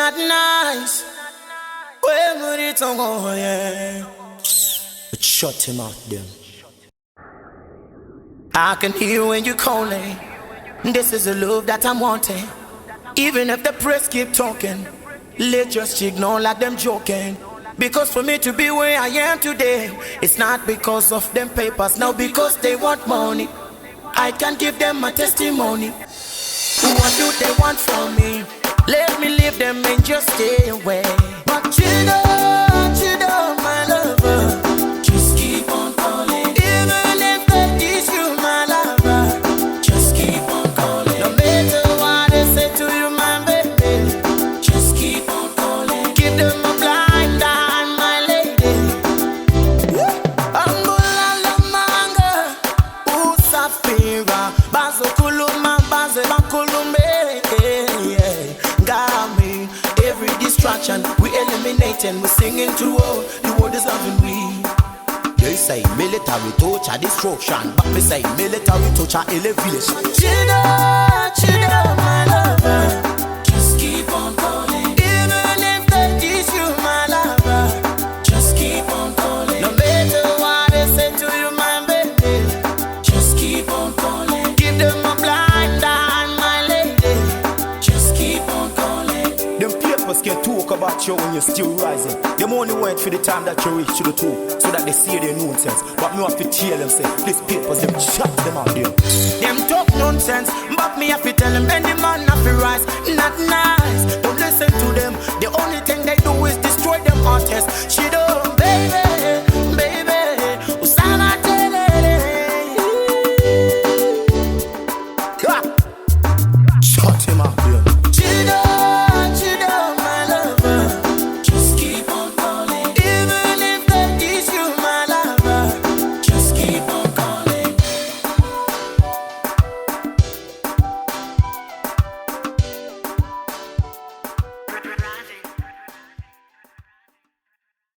Nutnyce. Where would it go? Yeah. But shut him out then. I can hear when you're calling. This is the love that I'm wanting. Even if the press keep talking, let's just ignore like them joking. Because for me to be where I am today, it's not because of them papers, no, because they want money. I can give them my testimony. What do they want from me? Let me leave them and just stay away. But Chido, Chido, my lover, just keep on calling. Even if they diss you, my lover, just keep on calling. No matter what they say to you, my baby, just keep on calling. Give them a blind eye, my lady. Angola la manga, usafira, bazo kuluma, baze bakulumbe. Got me, every distraction we eliminating, we singing to all the world is loving we. They say military torture destruction, but me say military torture elevation. Chido, Chido, my lover, just keep on calling. Even if they diss you, my lover, just keep on calling. No matter what they say to you, my baby, just keep on calling. Give them a blind eye, my lady, just keep on calling. Them papers can talk about you when you're still rising. Them only wait for the time that you reach to the top, so that they see their nonsense. But me have to tell them, say, these papers, them shut them out there. Them talk nonsense, but me have to tell them any man have to rise. Not nice, don't listen.